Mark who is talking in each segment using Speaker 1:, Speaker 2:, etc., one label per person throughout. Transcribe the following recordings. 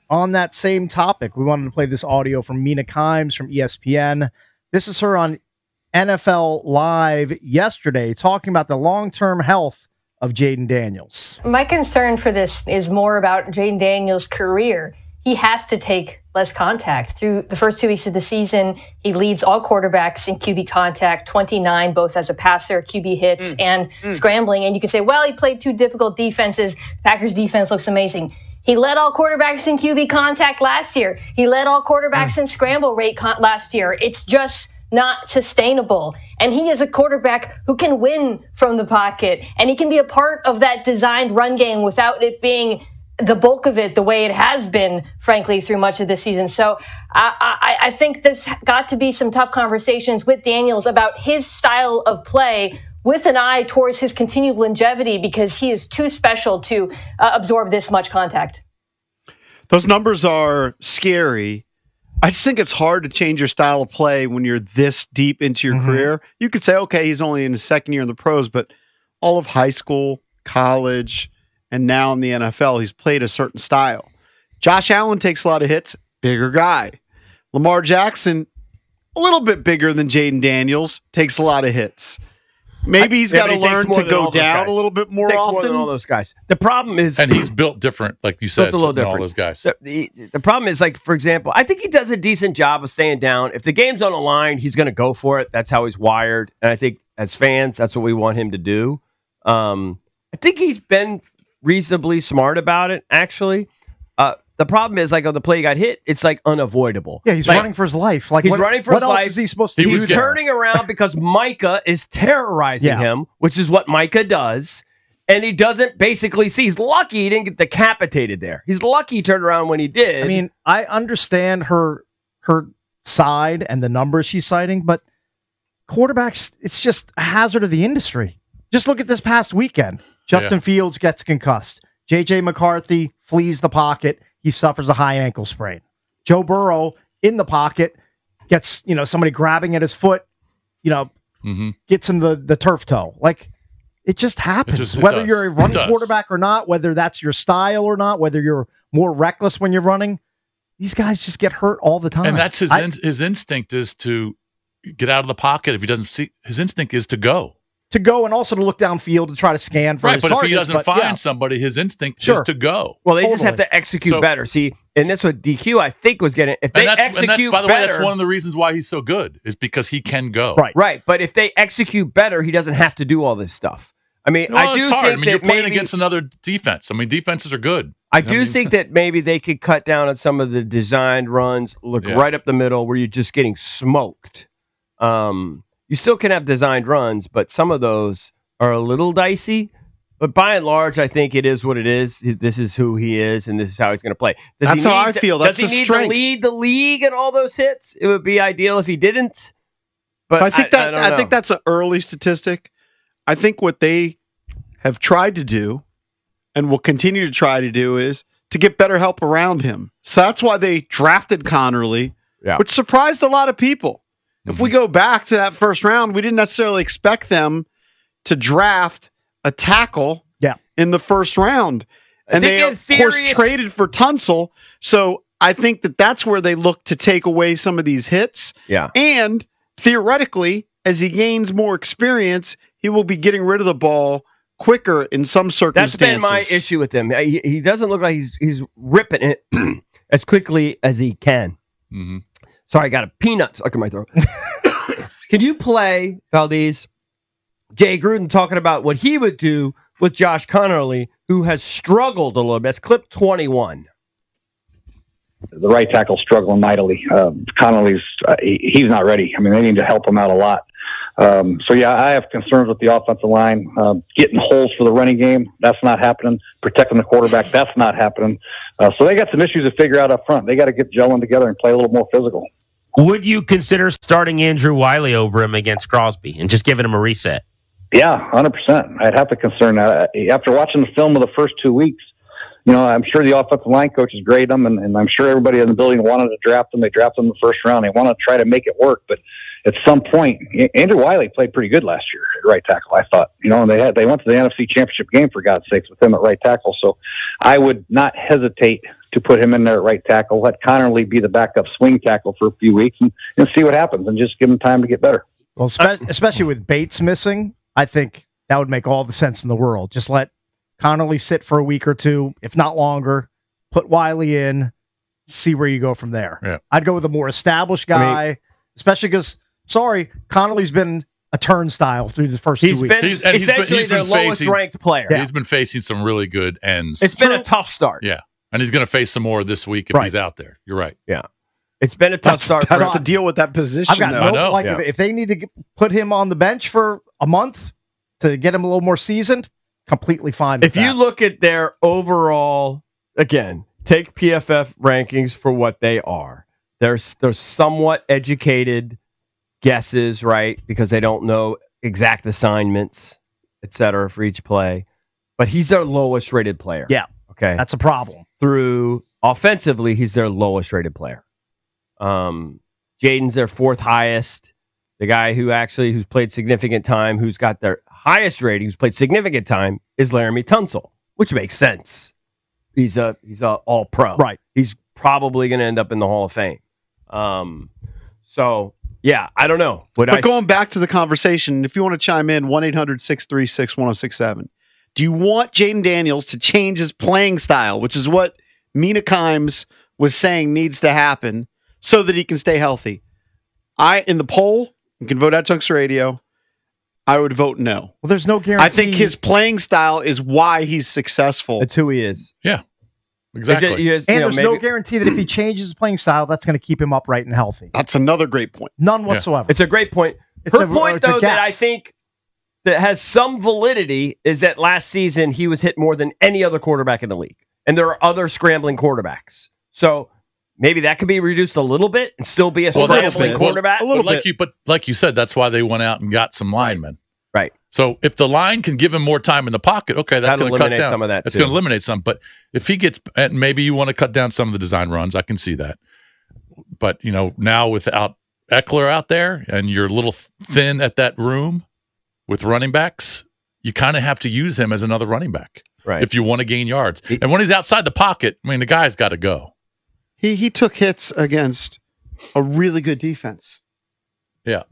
Speaker 1: on that same topic, we wanted to play this audio from Mina Kimes from ESPN. This is her on NFL Live yesterday talking about the long-term health of Jayden Daniels.
Speaker 2: My concern for this is more about Jayden Daniels' career. He has to take less contact. Through the first 2 weeks of the season, he leads all quarterbacks in QB contact, 29, both as a passer, QB hits, and scrambling. And you can say, well, he played two difficult defenses. Packers defense looks amazing. He led all quarterbacks in QB contact last year. He led all quarterbacks in scramble rate last year. It's just not sustainable. And he is a quarterback who can win from the pocket, and he can be a part of that designed run game without it being the bulk of it the way it has been, frankly, through much of the season. So I think there's got to be some tough conversations with Daniels about his style of play with an eye towards his continued longevity, because he is too special to absorb this much contact.
Speaker 3: Those numbers are scary. I just think it's hard to change your style of play when you're this deep into your career. You could say, okay, he's only in his second year in the pros, but all of high school, college, and now in the NFL, he's played a certain style. Josh Allen takes a lot of hits, bigger guy. Lamar Jackson, a little bit bigger than Jayden Daniels, takes a lot of hits. Maybe he's got to learn to go down a little bit more often.
Speaker 4: More than all those guys. The problem is,
Speaker 5: and he's built different, like you said,
Speaker 4: a little
Speaker 5: than
Speaker 4: different.
Speaker 5: All those guys.
Speaker 4: The problem is, like, for example, I think he does a decent job of staying down. If the game's on the line, he's going to go for it. That's how he's wired, and I think as fans, that's what we want him to do. I think he's been reasonably smart about it, actually. The problem is, like, on the play he got hit, it's like unavoidable.
Speaker 1: Yeah, he's running for his life. Like,
Speaker 4: he's running for his life.
Speaker 1: What else is he supposed to do?
Speaker 4: He's turning around because Micah is terrorizing him, which is what Micah does. And he doesn't basically see. He's lucky he didn't get decapitated there. He's lucky he turned around when he did.
Speaker 1: I mean, I understand her side and the numbers she's citing, but quarterbacks, it's just a hazard of the industry. Just look at this past weekend. Justin Fields gets concussed. J.J. McCarthy flees the pocket. He suffers a high ankle sprain. Joe Burrow in the pocket gets, somebody grabbing at his foot, gets him the turf toe. Like, it just happens. Whether you're a running quarterback or not, whether that's your style or not, whether you're more reckless when you're running, these guys just get hurt all the time.
Speaker 5: And that's his instinct is to get out of the pocket. If he doesn't see, his instinct is to go. To go,
Speaker 1: and also to look downfield to try to scan for his targets.
Speaker 5: But if he doesn't find somebody, his instinct is to go.
Speaker 4: Well, they just have to execute better. See, and this what DQ, I think, was getting. If they execute
Speaker 5: by the
Speaker 4: better,
Speaker 5: way, that's one of the reasons why he's so good, is because he can go.
Speaker 4: Right. But if they execute better, he doesn't have to do all this stuff. I mean,
Speaker 5: I do think that you're playing against another defense. I mean, defenses are good.
Speaker 4: I do think that maybe they could cut down on some of the designed runs, look right up the middle where you're just getting smoked. You still can have designed runs, but some of those are a little dicey. But by and large, I think it is what it is. This is who he is, and this is how he's going to play.
Speaker 3: That's how I feel. That's
Speaker 4: does he need to lead the league in all those hits? It would be ideal if he didn't. But
Speaker 3: I think I think that's an early statistic. I think what they have tried to do and will continue to try to do is to get better help around him. So that's why they drafted Connerly, which surprised a lot of people. If we go back to that first round, we didn't necessarily expect them to draft a tackle in the first round. And they, of course, traded for Tunsil. So I think that that's where they look to take away some of these hits.
Speaker 4: Yeah.
Speaker 3: And theoretically, as he gains more experience, he will be getting rid of the ball quicker in some circumstances.
Speaker 4: That's been my issue with him. He doesn't look like he's ripping it as quickly as he can.
Speaker 5: Mm-hmm.
Speaker 4: Sorry, I got a peanut stuck in my throat. Can you play, Valdez, Jay Gruden talking about what he would do with Josh Connerly, who has struggled a little bit? It's clip 21.
Speaker 6: The right tackle struggling mightily. Connerly's he's not ready. I mean, they need to help him out a lot. I have concerns with the offensive line. Getting holes for the running game, that's not happening. Protecting the quarterback, that's not happening. So they got some issues to figure out up front. They got to get gelling together and play a little more physical.
Speaker 7: Would you consider starting Andrew Wiley over him against Crosby and just giving him a reset?
Speaker 6: Yeah, 100%. I'd have to concern that. After watching the film of the first 2 weeks, I'm sure the offensive line coaches grade them, and I'm sure everybody in the building wanted to draft them. They drafted them in the first round. They want to try to make it work, but at some point, Andrew Wiley played pretty good last year at right tackle, I thought. And they went to the NFC Championship game, for God's sakes, with him at right tackle. So I would not hesitate to put him in there at right tackle. Let Connerly be the backup swing tackle for a few weeks and see what happens, and just give him time to get better.
Speaker 1: Well, especially with Bates missing, I think that would make all the sense in the world. Just let Connerly sit for a week or two, if not longer. Put Wiley in, see where you go from there.
Speaker 5: Yeah.
Speaker 1: I'd go with a more established guy, especially because, Connerly's been a turnstile through the first 2 weeks.
Speaker 4: He's essentially their lowest ranked player.
Speaker 5: Yeah. He's been facing some really good ends.
Speaker 4: It's been a tough start.
Speaker 5: Yeah. And he's going to face some more this week if he's out there. You're right.
Speaker 4: Yeah. It's been a tough start.
Speaker 3: That's the deal with that position.
Speaker 1: I've got if they need to put him on the bench for a month to get him a little more seasoned, completely fine with
Speaker 4: that. If you look at their overall, again, take PFF rankings for what they are. They're somewhat educated guesses, right? Because they don't know exact assignments, et cetera, for each play. But he's their lowest rated player.
Speaker 1: Yeah.
Speaker 4: Okay.
Speaker 1: That's a problem.
Speaker 4: Through offensively, he's their lowest rated player. Jayden's their fourth highest. The guy who's played significant time, who's got their highest rating, who's played significant time, is Laramie Tunsil, which makes sense. He's a all pro.
Speaker 1: Right.
Speaker 4: He's probably going to end up in the Hall of Fame. So yeah, I don't know.
Speaker 3: But going back to the conversation, if you want to chime in, 1-800-636-1067. Do you want Jayden Daniels to change his playing style, which is what Mina Kimes was saying needs to happen so that he can stay healthy? In the poll, you can vote at Junks Radio. I would vote no.
Speaker 1: Well, there's no guarantee.
Speaker 3: I think his playing style is why he's successful.
Speaker 4: That's who he is.
Speaker 5: Yeah, exactly.
Speaker 1: There's no guarantee that if he changes his playing style, that's going to keep him upright and healthy.
Speaker 3: That's another great point.
Speaker 1: None whatsoever.
Speaker 4: It's a great point. Her point, though, that I think that has some validity is that last season he was hit more than any other quarterback in the league. And there are other scrambling quarterbacks. So maybe that could be reduced a little bit and still be a scrambling quarterback.
Speaker 5: But like you said, that's why they went out and got some linemen.
Speaker 4: Right.
Speaker 5: So if the line can give him more time in the pocket, okay, that's going to cut down
Speaker 4: some of that.
Speaker 5: That's going to eliminate some. But if he gets, and maybe you want to cut down some of the design runs, I can see that. But now without Eckler out there and you're a little thin at that room with running backs, you kind of have to use him as another running back,
Speaker 4: right?
Speaker 5: If you want to gain yards. And when he's outside the pocket, the guy's got to go.
Speaker 3: He took hits against a really good defense.
Speaker 5: Yeah.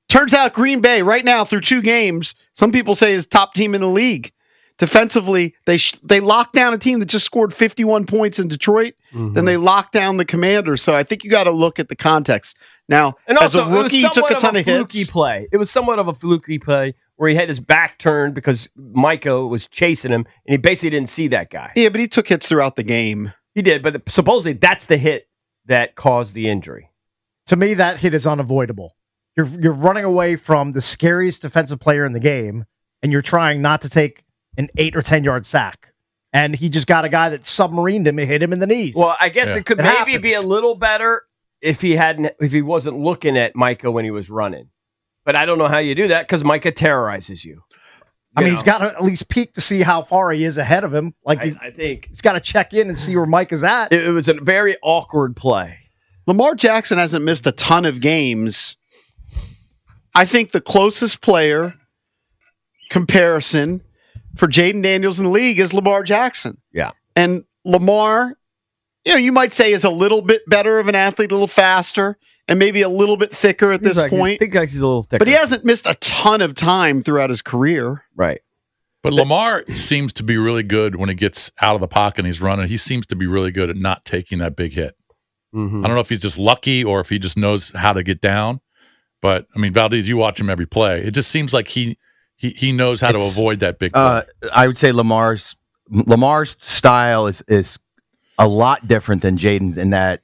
Speaker 3: Turns out Green Bay right now through 2 games, some people say is top team in the league. Defensively, they locked down a team that just scored 51 points in Detroit. Mm-hmm. Then they locked down the Commanders. So I think you got to look at the context. Now,
Speaker 4: and also,
Speaker 3: as a rookie, he took a ton of hits.
Speaker 4: It was somewhat of a fluky play where he had his back turned because Micah was chasing him, and he basically didn't see that guy.
Speaker 3: Yeah, but he took hits throughout the game.
Speaker 4: He did, but supposedly that's the hit that caused the injury.
Speaker 1: To me, that hit is unavoidable. You're running away from the scariest defensive player in the game, and you're trying not to take an 8 or 10 yard sack. And he just got a guy that submarined him and hit him in the knees.
Speaker 4: Well, I guess it could maybe be a little better if he wasn't looking at Micah when he was running. But I don't know how you do that because Micah terrorizes you.
Speaker 1: He's got to at least peek to see how far he is ahead of him. I think he's got to check in and see where Micah's at.
Speaker 4: It was a very awkward play.
Speaker 3: Lamar Jackson hasn't missed a ton of games. I think the closest player comparison for Jayden Daniels in the league is Lamar Jackson.
Speaker 4: Yeah.
Speaker 3: And Lamar, you might say is a little bit better of an athlete, a little faster, and maybe a little bit thicker at this point.
Speaker 4: I think he's a little thicker.
Speaker 3: But he hasn't missed a ton of time throughout his career.
Speaker 4: Right.
Speaker 5: But Lamar seems to be really good when he gets out of the pocket and he's running. He seems to be really good at not taking that big hit.
Speaker 4: Mm-hmm.
Speaker 5: I don't know if he's just lucky or if he just knows how to get down. But, Valdez, you watch him every play. It just seems like he knows how to avoid that big play.
Speaker 8: I would say Lamar's style is a lot different than Jayden's in that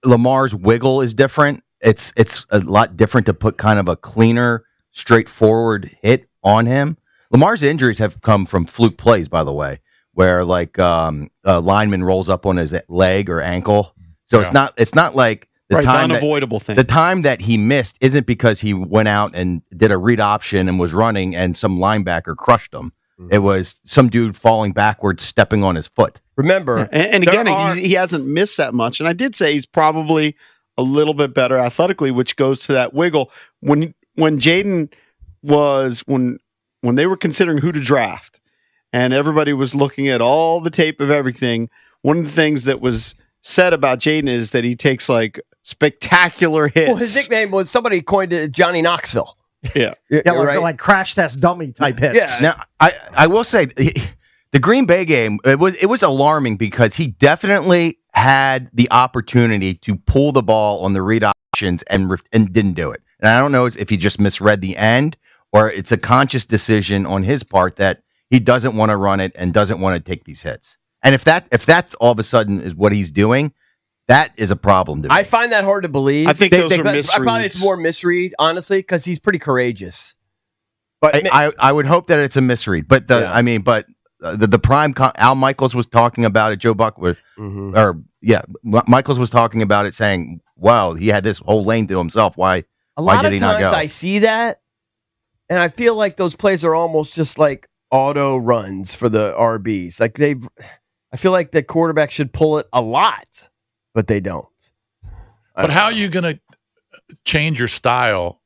Speaker 8: Lamar's wiggle is different. It's a lot different to put kind of a cleaner, straightforward hit on him. Lamar's injuries have come from fluke plays, by the way, where a lineman rolls up on his leg or ankle. So it's not like the time that he missed isn't because he went out and did a read option and was running and some linebacker crushed him. Mm-hmm. It was some dude falling backwards, stepping on his foot.
Speaker 4: Remember,
Speaker 3: and again, he hasn't missed that much. And I did say he's probably a little bit better athletically, which goes to that wiggle. When Jayden was when they were considering who to draft, and everybody was looking at all the tape of everything. one of the things that was said about Jayden is that he takes like spectacular hits.
Speaker 4: Well, his nickname was somebody coined it Johnny Knoxville.
Speaker 3: Yeah.
Speaker 1: Yeah, like,
Speaker 4: right?
Speaker 1: like crash test dummy type hits.
Speaker 4: Yeah.
Speaker 8: Now, I will say the Green Bay game, it was alarming because he definitely had the opportunity to pull the ball on the read options and didn't do it. And I don't know if he just misread the end or it's a conscious decision on his part that he doesn't want to run it and doesn't want to take these hits. And if that's all of a sudden is what he's doing, that is a problem to me.
Speaker 4: I find that hard to believe.
Speaker 3: I think those are misreads.
Speaker 4: I probably it's more misread, honestly, because he's pretty courageous. But
Speaker 8: I would hope that it's a misread. But the prime Al Michaels was talking about it. Joe Buck was, Michaels was talking about it, saying, "Wow, he had this whole lane to himself. Why did he not go?"
Speaker 4: I see that, and I feel like those plays are almost just like auto runs for the RBs. Like I feel like the quarterback should pull it a lot, but they don't.
Speaker 5: But how are you going to change your style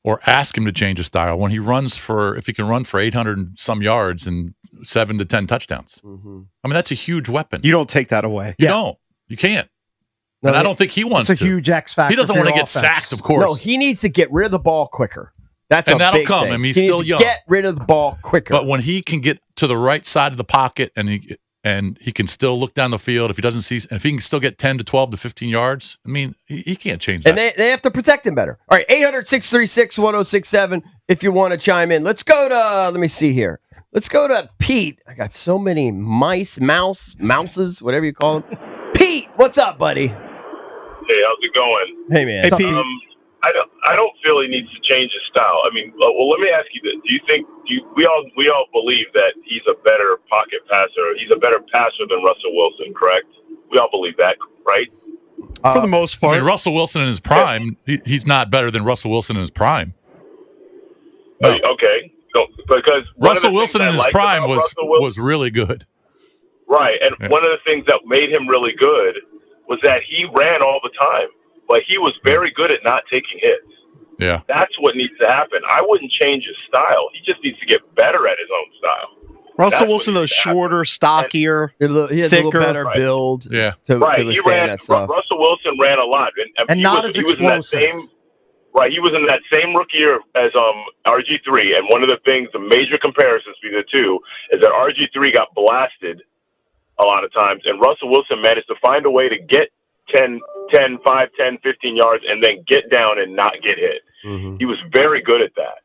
Speaker 5: or ask him to change his style when he runs if he can run for 800 and some yards and 7 to 10 touchdowns?
Speaker 4: Mm-hmm.
Speaker 5: I mean, that's a huge weapon.
Speaker 3: You don't take that away.
Speaker 5: You don't. You can't. And I don't think he wants to.
Speaker 1: It's a huge X factor.
Speaker 5: He doesn't want to get
Speaker 1: offense.
Speaker 5: sacked, of course.
Speaker 4: No, he needs to get rid of the ball quicker. That's
Speaker 5: and
Speaker 4: a
Speaker 5: that'll
Speaker 4: big
Speaker 5: come.
Speaker 4: thing.
Speaker 5: I mean, he's
Speaker 4: He
Speaker 5: still
Speaker 4: needs to
Speaker 5: young.
Speaker 4: Get rid of the ball quicker.
Speaker 5: But when he can get to the right side of the pocket and he can still look down the field, if he can still get 10 to 12 to 15 yards, I mean, he can't change that.
Speaker 4: And they have to protect him better. All right, 800-636-1067 if you want to chime in. Let's go to, let me see here. Let's go to Pete. I got so many mouses, whatever you call them. Pete, what's up, buddy?
Speaker 9: Hey, how's it going?
Speaker 4: Hey, man.
Speaker 3: Hey, Pete.
Speaker 9: I don't feel he needs to change his style. I mean, well, let me ask you this: we all believe that he's a better pocket passer? He's a better passer than Russell Wilson, correct? We all believe that, right?
Speaker 3: For the most part.
Speaker 5: I mean, Russell Wilson in his prime, he's not better than Russell Wilson in his prime. No.
Speaker 9: Okay, so, because
Speaker 5: Russell Wilson in his prime was really good.
Speaker 9: Right, and one of the things that made him really good was that he ran all the time. But he was very good at not taking hits.
Speaker 5: Yeah.
Speaker 9: That's what needs to happen. I wouldn't change his style. He just needs to get better at his own style.
Speaker 3: Russell Wilson is shorter, stockier,
Speaker 4: he has
Speaker 3: thicker.
Speaker 4: a little better build to withstand that stuff.
Speaker 9: Russell Wilson ran a lot.
Speaker 1: And not as explosive.
Speaker 9: He was in that same rookie year as RG3. And one of the things, the major comparisons between the two, is that RG3 got blasted a lot of times. And Russell Wilson managed to find a way to get 5, 10, 15 yards and then get down and not get hit.
Speaker 4: Mm-hmm.
Speaker 9: He was very good at that.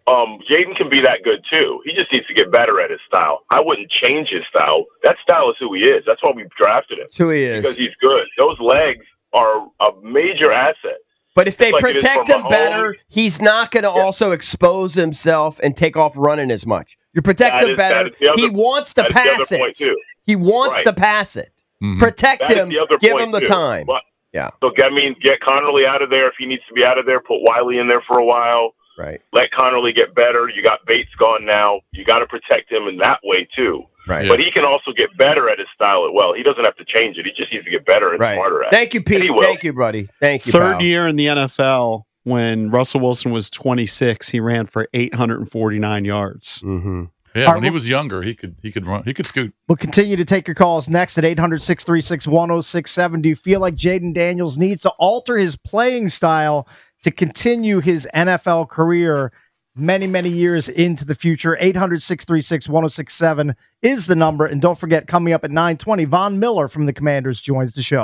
Speaker 9: Jayden can be that good too. He just needs to get better at his style. I wouldn't change his style. That style is who he is. That's why we drafted him.
Speaker 4: That's who he is.
Speaker 9: Because he's good. Those legs are a major asset.
Speaker 4: But if they
Speaker 9: Like
Speaker 4: protect him better, he's not going to also expose himself and take off running as much. You protect him better. He wants to pass it. He wants to pass it.
Speaker 5: Mm-hmm.
Speaker 4: Protect him. Give him the time.
Speaker 9: But,
Speaker 4: yeah.
Speaker 9: So that means get Connerly out of there if he needs to be out of there. Put Wiley in there for a while.
Speaker 4: Right.
Speaker 9: Let Connerly get better. You got Bates gone now. You got to protect him in that way too.
Speaker 4: Right.
Speaker 9: But he can also get better at his style as well. He doesn't have to change it. He just needs to get better and smarter at it.
Speaker 4: Thank you, Pete. Thank you, buddy. Thank you.
Speaker 3: Third year in the NFL, when Russell Wilson was 26, he ran for 849 yards.
Speaker 4: Mm-hmm.
Speaker 5: Yeah, when he was younger, he could run. He could scoot.
Speaker 1: We'll continue to take your calls next at 800-636-1067. Do you feel like Jayden Daniels needs to alter his playing style to continue his NFL career many, many years into the future? 800-636-1067 is the number. And don't forget, coming up at 9:20, Von Miller from the Commanders joins the show.